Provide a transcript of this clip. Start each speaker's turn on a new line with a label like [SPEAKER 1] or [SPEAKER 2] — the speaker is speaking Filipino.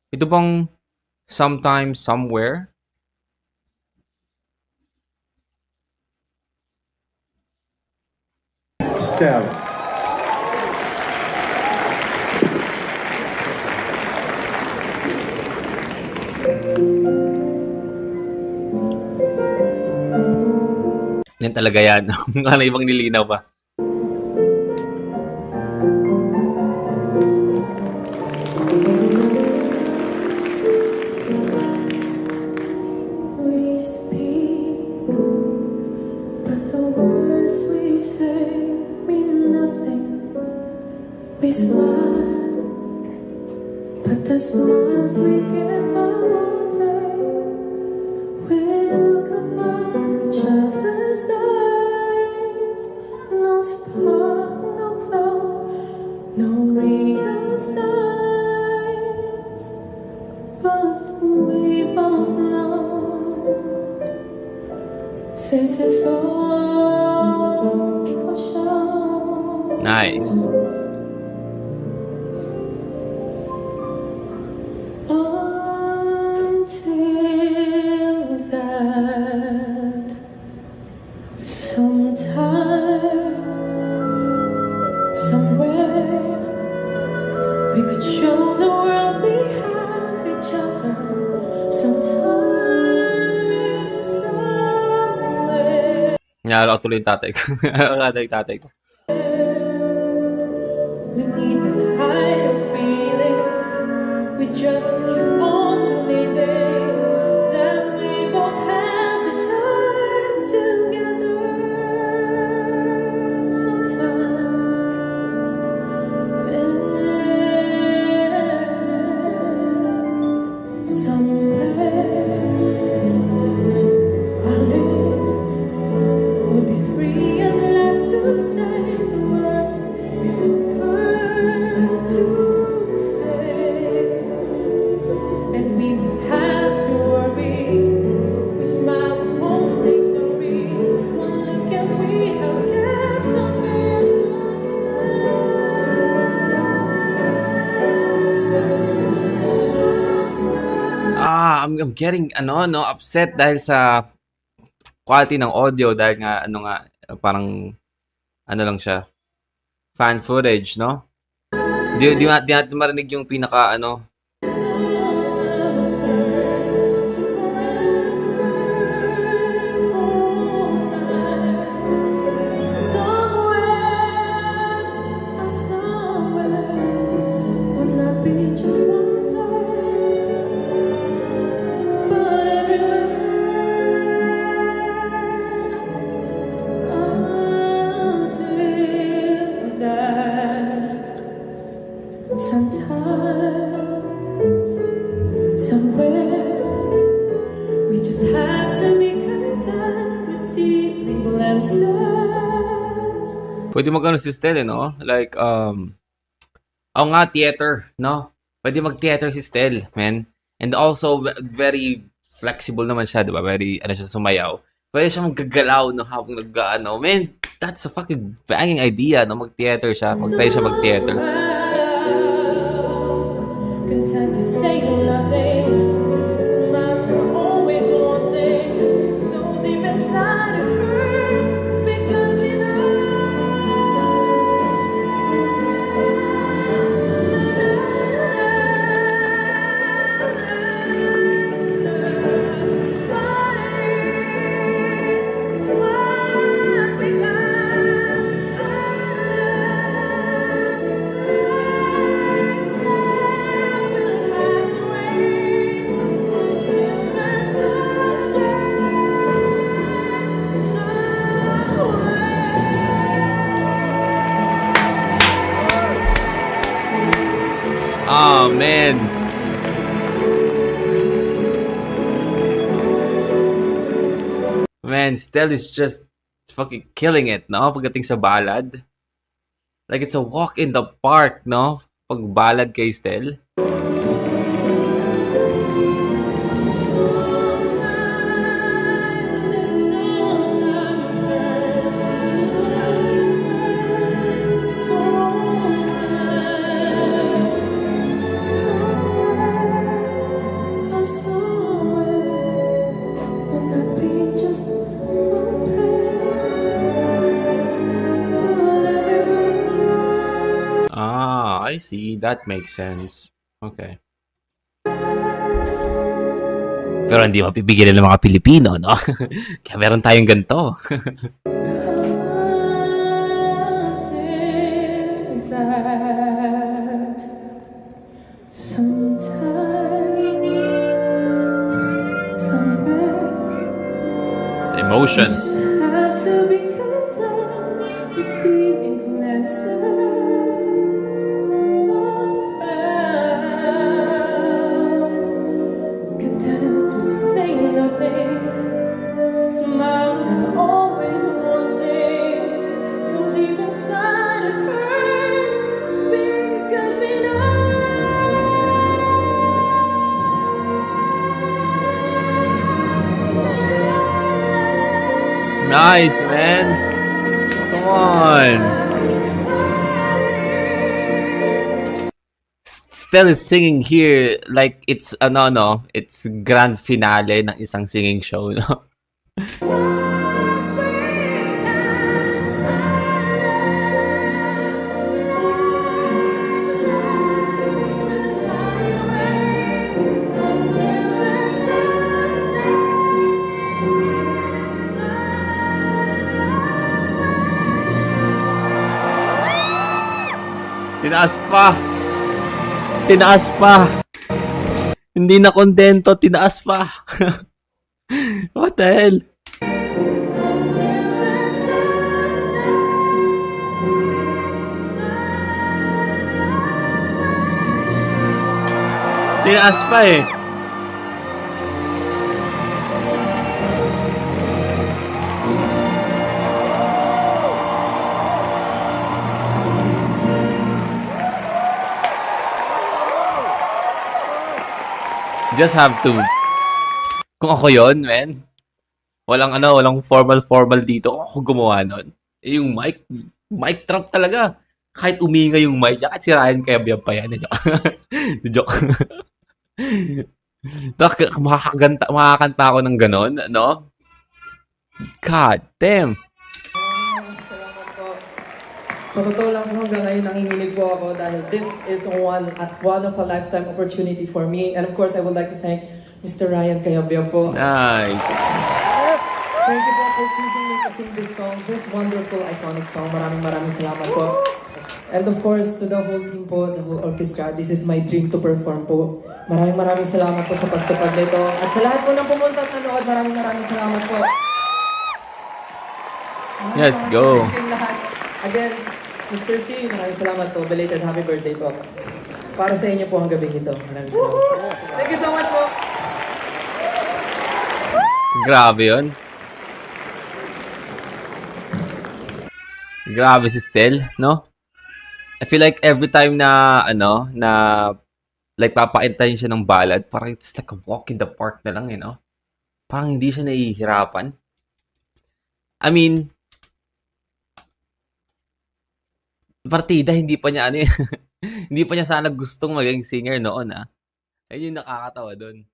[SPEAKER 1] Ito bang sometime, somewhere?
[SPEAKER 2] Stella.
[SPEAKER 1] Yan talaga yan. Ano ibang nilinaw pa?
[SPEAKER 3] We speak, but the words we say mean nothing. We smile, but the smiles we give are wanting. We look upon each other's eyes. No spark, no glow, no real signs. But we both know this is all for sure.
[SPEAKER 1] Nice.
[SPEAKER 3] Until that sometime, somewhere, we could show the world we have each other. Sometime, somewhere,
[SPEAKER 1] Naalala ko tuloy yung tatay ko. Naalala yung tatay ko.
[SPEAKER 3] we need to hide our feelings. We just keep on believing that we both have the time together. Somewhere, our lips will be free at last to say the words we've heard to say, and we won't have to worry. We smile, we won't say sorry. One look and we have cast our fears
[SPEAKER 1] I'm getting upset dahil sa quality ng audio dahil nga parang lang siya, fan footage, no? Di natin marinig yung pinaka
[SPEAKER 3] sometime, somewhere, we just have to be content with stealing glances.
[SPEAKER 1] pwede si Stell, no? Like, theater, no? Pwede mag-theater si Stell, man. And also, very flexible naman siya, di ba? Very, siya sumayaw. Pwede siya maggagalaw, no? Habang man, that's a fucking banging idea, no? Mag-theater siya. Mag-try siya mag-theater.
[SPEAKER 3] Content with saying nothing. Smiles are always wanting. Though deep inside it hurts because we
[SPEAKER 1] Oh, man. Man, Stell is just fucking killing it, no? Pagdating sa ballad. Like, it's a walk in the park, no? Pag ballad kay Stell. that makes sense. Okay. Pero hindi mapipigilan ng mga Pilipino, no? Kaya meron tayong ganito.
[SPEAKER 3] Things that sometime, somewhere,
[SPEAKER 1] Emotion.
[SPEAKER 3] just have to be content with screaming glances. Content with saying nothing. Smiles and always wanting. From deep inside it hurts because we know.
[SPEAKER 1] Nice, man. Come on. Stell is singing here like it's it's grand finale ng isang singing show, no? Tinaas pa. Tinaas pa. Hindi na kontento, tinaas pa. What the hell? Tinaas pa eh. Just have to. Kung ako yon, man. Walang formal dito. Kung ako gumawa nun. Eh, yung mic drop talaga. Kahit umingay yung mic, kahit si Ryan Cabiab pa yan. Joke. Makakanta ako ng ganon, no? God damn.
[SPEAKER 2] Salamat po. Sa totoo lang po hanggang ngayon nanginginig po ako dahil this is one of a lifetime opportunity for me. And of course, I would like to thank Mr. Ryan Cabiab po.
[SPEAKER 1] Nice.
[SPEAKER 2] Thank you po for choosing me to sing this song, this wonderful, iconic song. Maraming salamat po. And of course, to the whole team po, the whole orchestra, this is my dream to perform po. Maraming salamat po sa pagtupad nito. At sa lahat po ng pumunta at nanood, maraming salamat po.
[SPEAKER 1] Let's go.
[SPEAKER 2] Lahat. Again, Mr. C, maraming salamat po. Belated happy birthday po. Para sa inyo po ang gabing ito. Maraming salamat. Thank you so much po.
[SPEAKER 1] Grabe yun. Grabe si Stell, no? I feel like every time na, like papaintayin siya ng ballad, parang it's like a walk in the park na lang, Parang hindi siya nahihirapan. I mean, partida, hindi pa niya hindi pa niya sana gustong maging singer noon, Ayun yung nakakatawa doon.